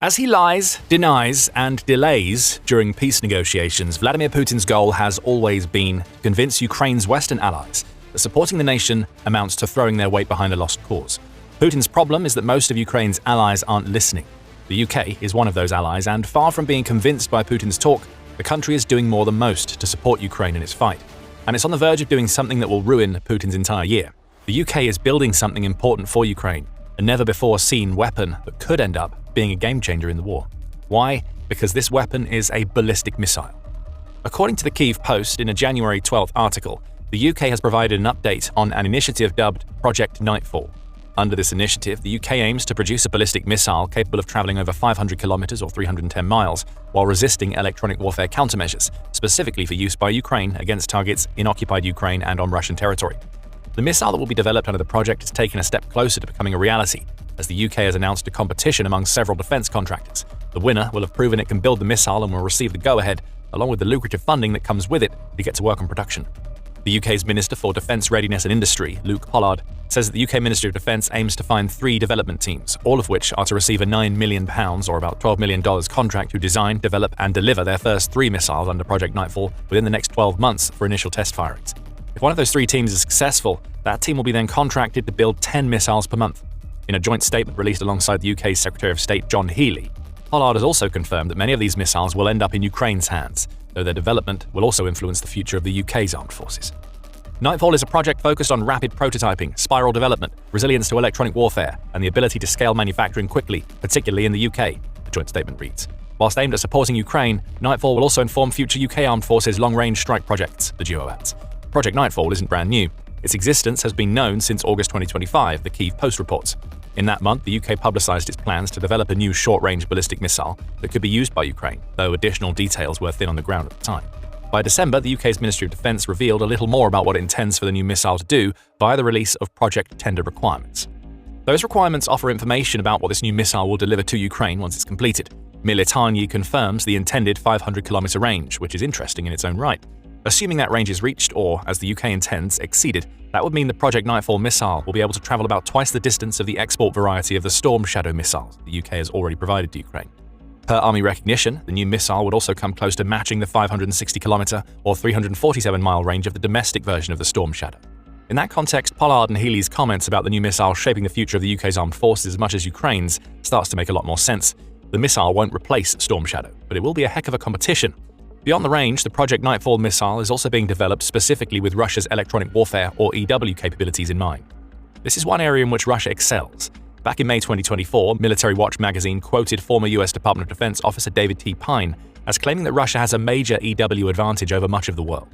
As he lies, denies, and delays during peace negotiations, Vladimir Putin's goal has always been to convince Ukraine's Western allies that supporting the nation amounts to throwing their weight behind a lost cause. Putin's problem is that most of Ukraine's allies aren't listening. The UK is one of those allies, and far from being convinced by Putin's talk, the country is doing more than most to support Ukraine in its fight. And it's on the verge of doing something that will ruin Putin's entire year. The UK is building something important for Ukraine, a never-before-seen weapon that could end up being a game-changer in the war. Why? Because this weapon is a ballistic missile. According to the Kyiv Post, in a January 12th article, the UK has provided an update on an initiative dubbed Project Nightfall. Under this initiative, the UK aims to produce a ballistic missile capable of traveling over 500 kilometers or 310 miles while resisting electronic warfare countermeasures, specifically for use by Ukraine against targets in occupied Ukraine and on Russian territory. The missile that will be developed under the project has taken a step closer to becoming a reality, as the UK has announced a competition among several defense contractors. The winner will have proven it can build the missile and will receive the go-ahead, along with the lucrative funding that comes with it to get to work on production. The UK's Minister for Defence Readiness and Industry, Luke Pollard, says that the UK Ministry of Defence aims to find 3 development teams, all of which are to receive a £9 million, or about $12 million contract to design, develop and deliver their first 3 missiles under Project Nightfall within the next 12 months for initial test firings. If one of those 3 teams is successful, that team will be then contracted to build 10 missiles per month. In a joint statement released alongside the UK's Secretary of State John Healey, Pollard has also confirmed that many of these missiles will end up in Ukraine's hands, though their development will also influence the future of the UK's armed forces. Nightfall is a project focused on rapid prototyping, spiral development, resilience to electronic warfare, and the ability to scale manufacturing quickly, particularly in the UK, the joint statement reads. Whilst aimed at supporting Ukraine, Nightfall will also inform future UK armed forces long-range strike projects, the duo adds. Project Nightfall isn't brand new. Its existence has been known since August 2025, the Kyiv Post reports. In that month, the UK publicised its plans to develop a new short-range ballistic missile that could be used by Ukraine, though additional details were thin on the ground at the time. By December, the UK's Ministry of Defence revealed a little more about what it intends for the new missile to do via the release of project tender requirements. Those requirements offer information about what this new missile will deliver to Ukraine once it's completed. Military confirms the intended 500-kilometre range, which is interesting in its own right. Assuming that range is reached, or, as the UK intends, exceeded, that would mean the Project Nightfall missile will be able to travel about twice the distance of the export variety of the Storm Shadow missiles the UK has already provided to Ukraine. Per Army recognition, the new missile would also come close to matching the 560-kilometre or 347-mile range of the domestic version of the Storm Shadow. In that context, Pollard and Healey's comments about the new missile shaping the future of the UK's armed forces as much as Ukraine's starts to make a lot more sense. The missile won't replace Storm Shadow, but it will be a heck of a competition. Beyond the range, the Project Nightfall missile is also being developed specifically with Russia's electronic warfare or EW capabilities in mind. This is one area in which Russia excels. Back in May 2024, Military Watch magazine quoted former US Department of Defense officer David T. Pine as claiming that Russia has a major EW advantage over much of the world.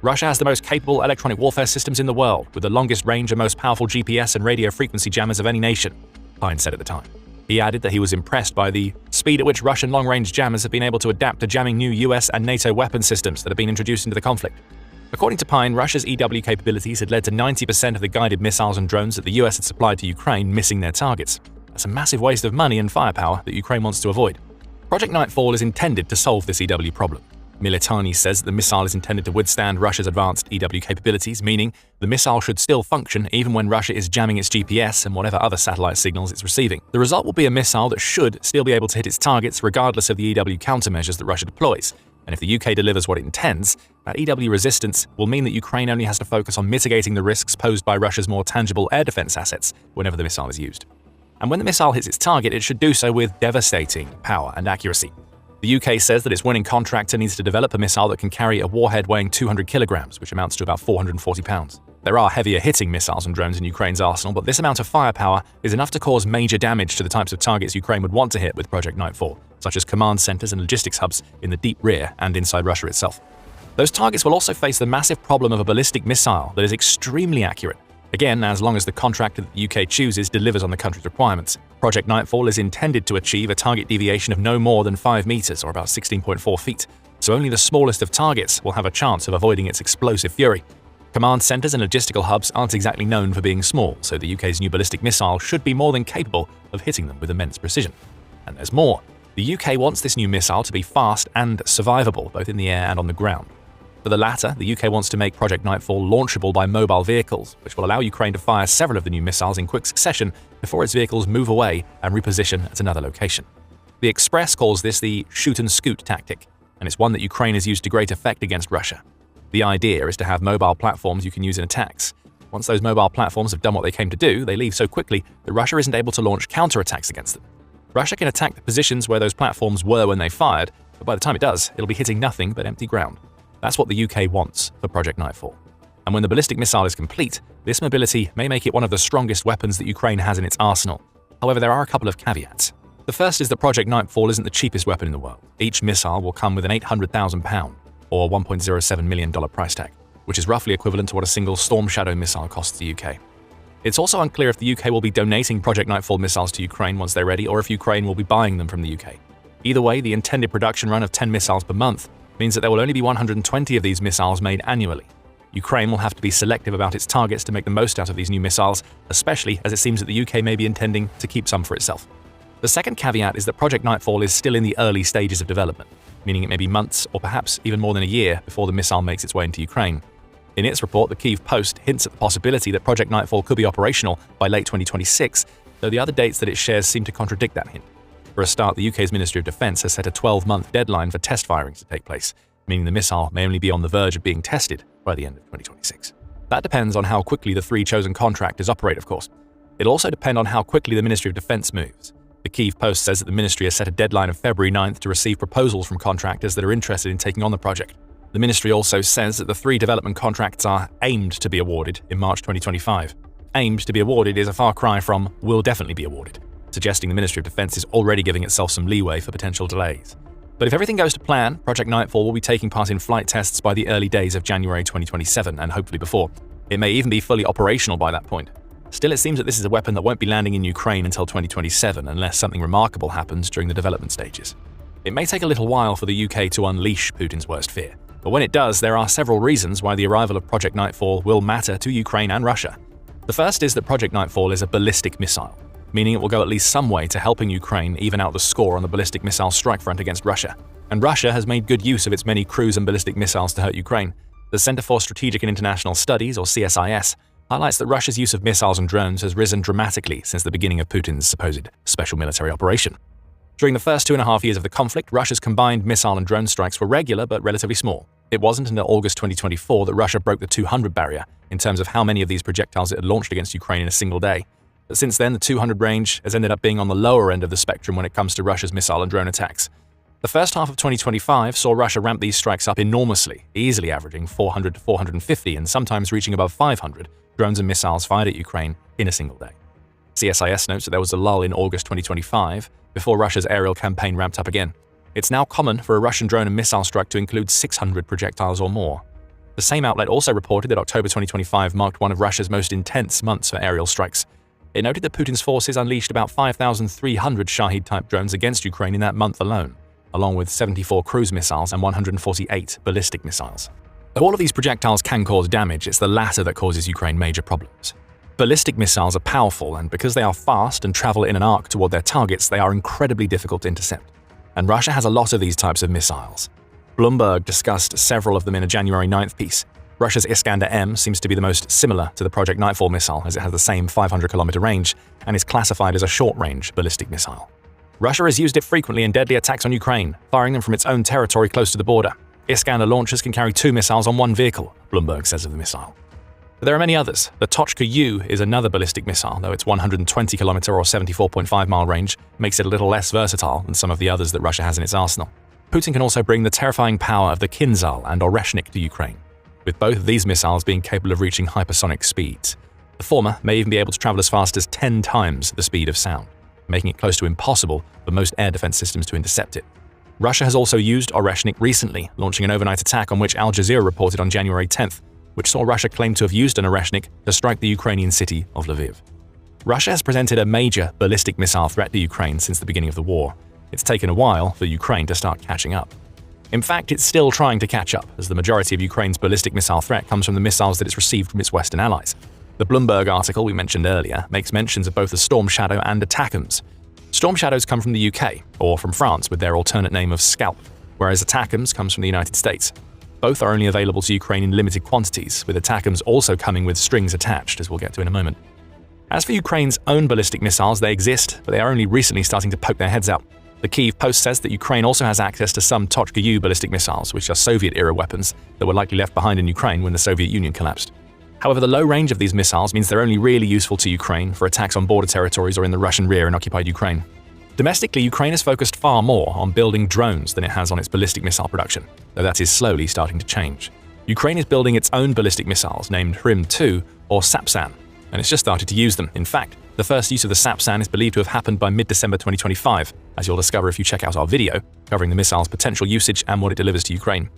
Russia has the most capable electronic warfare systems in the world, with the longest range and most powerful GPS and radio frequency jammers of any nation, Pine said at the time. He added that he was impressed by the speed at which Russian long-range jammers have been able to adapt to jamming new US and NATO weapon systems that have been introduced into the conflict. According to Pine, Russia's EW capabilities had led to 90% of the guided missiles and drones that the US had supplied to Ukraine missing their targets. That's a massive waste of money and firepower that Ukraine wants to avoid. Project Nightfall is intended to solve this EW problem. Military says that the missile is intended to withstand Russia's advanced EW capabilities, meaning the missile should still function even when Russia is jamming its GPS and whatever other satellite signals it's receiving. The result will be a missile that should still be able to hit its targets regardless of the EW countermeasures that Russia deploys. And if the UK delivers what it intends, that EW resistance will mean that Ukraine only has to focus on mitigating the risks posed by Russia's more tangible air defense assets whenever the missile is used. And when the missile hits its target, it should do so with devastating power and accuracy. The UK says that its winning contractor needs to develop a missile that can carry a warhead weighing 200 kilograms, which amounts to about 440 pounds. There are heavier-hitting missiles and drones in Ukraine's arsenal, but this amount of firepower is enough to cause major damage to the types of targets Ukraine would want to hit with Project Nightfall, such as command centers and logistics hubs in the deep rear and inside Russia itself. Those targets will also face the massive problem of a ballistic missile that is extremely accurate. Again, as long as the contractor that the UK chooses delivers on the country's requirements. Project Nightfall is intended to achieve a target deviation of no more than 5 meters, or about 16.4 feet, so only the smallest of targets will have a chance of avoiding its explosive fury. Command centers and logistical hubs aren't exactly known for being small, so the UK's new ballistic missile should be more than capable of hitting them with immense precision. And there's more. The UK wants this new missile to be fast and survivable, both in the air and on the ground. For the latter, the UK wants to make Project Nightfall launchable by mobile vehicles, which will allow Ukraine to fire several of the new missiles in quick succession before its vehicles move away and reposition at another location. The Express calls this the shoot-and-scoot tactic, and it's one that Ukraine has used to great effect against Russia. The idea is to have mobile platforms you can use in attacks. Once those mobile platforms have done what they came to do, they leave so quickly that Russia isn't able to launch counterattacks against them. Russia can attack the positions where those platforms were when they fired, but by the time it does, it'll be hitting nothing but empty ground. That's what the UK wants for Project Nightfall. And when the ballistic missile is complete, this mobility may make it one of the strongest weapons that Ukraine has in its arsenal. However, there are a couple of caveats. The first is that Project Nightfall isn't the cheapest weapon in the world. Each missile will come with an £800,000 or $1.07 million price tag, which is roughly equivalent to what a single Storm Shadow missile costs the UK. It's also unclear if the UK will be donating Project Nightfall missiles to Ukraine once they're ready, or if Ukraine will be buying them from the UK. Either way, the intended production run of 10 missiles per month means that there will only be 120 of these missiles made annually. Ukraine will have to be selective about its targets to make the most out of these new missiles, especially as it seems that the UK may be intending to keep some for itself. The second caveat is that Project Nightfall is still in the early stages of development, meaning it may be months or perhaps even more than a year before the missile makes its way into Ukraine. In its report, the Kyiv Post hints at the possibility that Project Nightfall could be operational by late 2026, though the other dates that it shares seem to contradict that hint. For a start, the UK's Ministry of Defence has set a 12-month deadline for test firings to take place, meaning the missile may only be on the verge of being tested by the end of 2026. That depends on how quickly the 3 chosen contractors operate, of course. It'll also depend on how quickly the Ministry of Defence moves. The Kyiv Post says that the ministry has set a deadline of February 9th to receive proposals from contractors that are interested in taking on the project. The ministry also says that the 3 development contracts are aimed to be awarded in March 2025. Aimed to be awarded is a far cry from will definitely be awarded, suggesting the Ministry of Defence is already giving itself some leeway for potential delays. But if everything goes to plan, Project Nightfall will be taking part in flight tests by the early days of January 2027, and hopefully before. It may even be fully operational by that point. Still, it seems that this is a weapon that won't be landing in Ukraine until 2027 unless something remarkable happens during the development stages. It may take a little while for the UK to unleash Putin's worst fear, but when it does, there are several reasons why the arrival of Project Nightfall will matter to Ukraine and Russia. The first is that Project Nightfall is a ballistic missile, meaning it will go at least some way to helping Ukraine even out the score on the ballistic missile strike front against Russia. And Russia has made good use of its many cruise and ballistic missiles to hurt Ukraine. The Center for Strategic and International Studies, or CSIS, highlights that Russia's use of missiles and drones has risen dramatically since the beginning of Putin's supposed special military operation. During the first 2.5 years of the conflict, Russia's combined missile and drone strikes were regular but relatively small. It wasn't until August 2024 that Russia broke the 200 barrier in terms of how many of these projectiles it had launched against Ukraine in a single day. But since then, the 200 range has ended up being on the lower end of the spectrum when it comes to Russia's missile and drone attacks. The first half of 2025 saw Russia ramp these strikes up enormously, easily averaging 400 to 450 and sometimes reaching above 500 drones and missiles fired at Ukraine in a single day. CSIS notes that there was a lull in August 2025 before Russia's aerial campaign ramped up again. It's now common for a Russian drone and missile strike to include 600 projectiles or more. The same outlet also reported that October 2025 marked one of Russia's most intense months for aerial strikes. It noted that Putin's forces unleashed about 5,300 Shahed-type drones against Ukraine in that month alone, along with 74 cruise missiles and 148 ballistic missiles. Though all of these projectiles can cause damage, it's the latter that causes Ukraine major problems. Ballistic missiles are powerful, and because they are fast and travel in an arc toward their targets, they are incredibly difficult to intercept. And Russia has a lot of these types of missiles. Bloomberg discussed several of them in a January 9th piece. Russia's Iskander-M seems to be the most similar to the Project Nightfall missile, as it has the same 500-kilometer range and is classified as a short-range ballistic missile. Russia has used it frequently in deadly attacks on Ukraine, firing them from its own territory close to the border. Iskander launchers can carry 2 missiles on one vehicle, Bloomberg says of the missile. But there are many others. The Tochka-U is another ballistic missile, though its 120-kilometer or 74.5-mile range makes it a little less versatile than some of the others that Russia has in its arsenal. Putin can also bring the terrifying power of the Kinzhal and Oreshnik to Ukraine, with both of these missiles being capable of reaching hypersonic speeds. The former may even be able to travel as fast as 10 times the speed of sound, making it close to impossible for most air defense systems to intercept it. Russia has also used Oreshnik recently, launching an overnight attack on which Al Jazeera reported on January 10th, which saw Russia claim to have used an Oreshnik to strike the Ukrainian city of Lviv. Russia has presented a major ballistic missile threat to Ukraine since the beginning of the war. It's taken a while for Ukraine to start catching up. In fact, it's still trying to catch up, as the majority of Ukraine's ballistic missile threat comes from the missiles that it's received from its Western allies. The Bloomberg article we mentioned earlier makes mentions of both the Storm Shadow and ATACMS. Storm Shadows come from the UK, or from France with their alternate name of Scalp, whereas ATACMS comes from the United States. Both are only available to Ukraine in limited quantities, with ATACMS also coming with strings attached, as we'll get to in a moment. As for Ukraine's own ballistic missiles, they exist, but they are only recently starting to poke their heads out. The Kyiv Post says that Ukraine also has access to some Tochka-U ballistic missiles, which are Soviet-era weapons that were likely left behind in Ukraine when the Soviet Union collapsed. However, the low range of these missiles means they're only really useful to Ukraine for attacks on border territories or in the Russian rear in occupied Ukraine. Domestically, Ukraine has focused far more on building drones than it has on its ballistic missile production, though that is slowly starting to change. Ukraine is building its own ballistic missiles named Hrim-2 or Sapsan, and it's just started to use them. In fact, the first use of the Sapsan is believed to have happened by mid-December 2025, as you'll discover if you check out our video covering the missile's potential usage and what it delivers to Ukraine.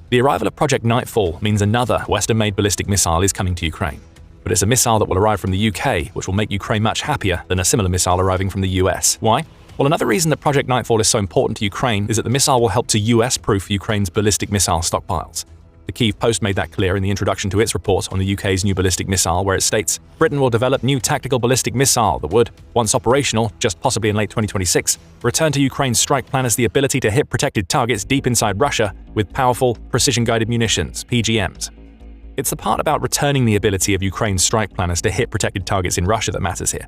The arrival of Project Nightfall means another Western-made ballistic missile is coming to Ukraine. But it's a missile that will arrive from the UK, which will make Ukraine much happier than a similar missile arriving from the US. Why? Well, another reason that Project Nightfall is so important to Ukraine is that the missile will help to US-proof Ukraine's ballistic missile stockpiles. The Kyiv Post made that clear in the introduction to its report on the UK's new ballistic missile, where it states, Britain will develop new tactical ballistic missile that would, once operational, just possibly in late 2026, return to Ukraine's strike planners the ability to hit protected targets deep inside Russia with powerful, precision-guided munitions, PGMs. It's the part about returning the ability of Ukraine's strike planners to hit protected targets in Russia that matters here.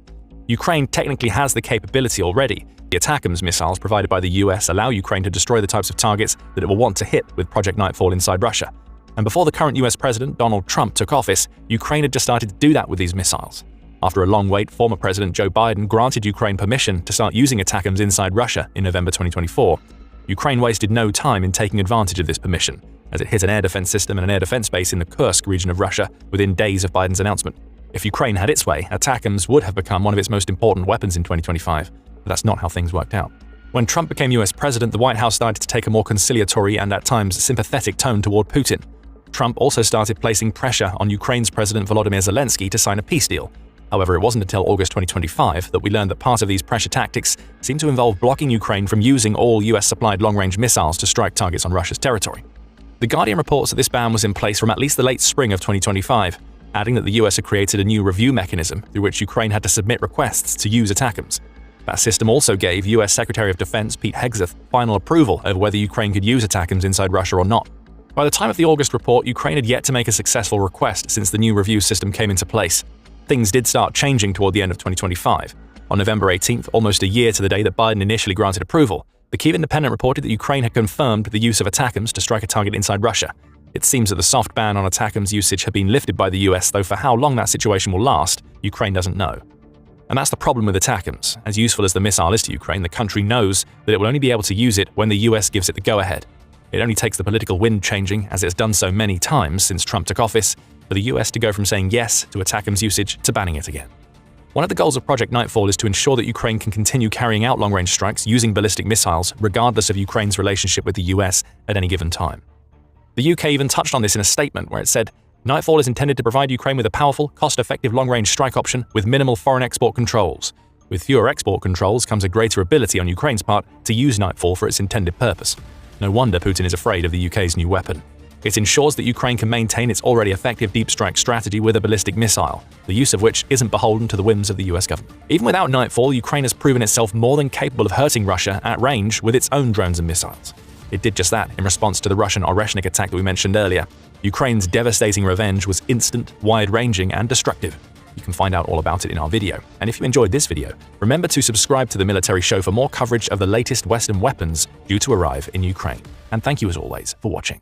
Ukraine technically has the capability already. The ATACMS missiles provided by the US allow Ukraine to destroy the types of targets that it will want to hit with Project Nightfall inside Russia. And before the current US President, Donald Trump, took office, Ukraine had just started to do that with these missiles. After a long wait, former President Joe Biden granted Ukraine permission to start using ATACMS inside Russia in November 2024. Ukraine wasted no time in taking advantage of this permission, as it hit an air defense system and an air defense base in the Kursk region of Russia within days of Biden's announcement. If Ukraine had its way, ATACMS would have become one of its most important weapons in 2025, but that's not how things worked out. When Trump became US President, the White House started to take a more conciliatory and at times sympathetic tone toward Putin. Trump also started placing pressure on Ukraine's President Volodymyr Zelensky to sign a peace deal. However, it wasn't until August 2025 that we learned that part of these pressure tactics seemed to involve blocking Ukraine from using all US-supplied long-range missiles to strike targets on Russia's territory. The Guardian reports that this ban was in place from at least the late spring of 2025, adding that the US had created a new review mechanism through which Ukraine had to submit requests to use ATACMS. That system also gave US Secretary of Defense Pete Hegseth final approval over whether Ukraine could use ATACMS inside Russia or not. By the time of the August report, Ukraine had yet to make a successful request since the new review system came into place. Things did start changing toward the end of 2025. On November 18th, almost a year to the day that Biden initially granted approval, the Kyiv Independent reported that Ukraine had confirmed the use of ATACMS to strike a target inside Russia. It seems that the soft ban on ATACMS usage had been lifted by the US, though for how long that situation will last, Ukraine doesn't know. And that's the problem with ATACMS. As useful as the missile is to Ukraine, the country knows that it will only be able to use it when the US gives it the go-ahead. It only takes the political wind changing, as it's done so many times since Trump took office, for the US to go from saying yes to ATACMS usage to banning it again. One of the goals of Project Nightfall is to ensure that Ukraine can continue carrying out long-range strikes using ballistic missiles, regardless of Ukraine's relationship with the US at any given time. The UK even touched on this in a statement where it said, Nightfall is intended to provide Ukraine with a powerful, cost-effective long-range strike option with minimal foreign export controls. With fewer export controls comes a greater ability on Ukraine's part to use Nightfall for its intended purpose. No wonder Putin is afraid of the UK's new weapon. It ensures that Ukraine can maintain its already effective deep strike strategy with a ballistic missile, the use of which isn't beholden to the whims of the US government. Even without Nightfall, Ukraine has proven itself more than capable of hurting Russia at range with its own drones and missiles. It did just that in response to the Russian Oreshnik attack that we mentioned earlier. Ukraine's devastating revenge was instant, wide-ranging, and destructive. You can find out all about it in our video. And if you enjoyed this video, remember to subscribe to The Military Show for more coverage of the latest Western weapons due to arrive in Ukraine. And thank you as always for watching.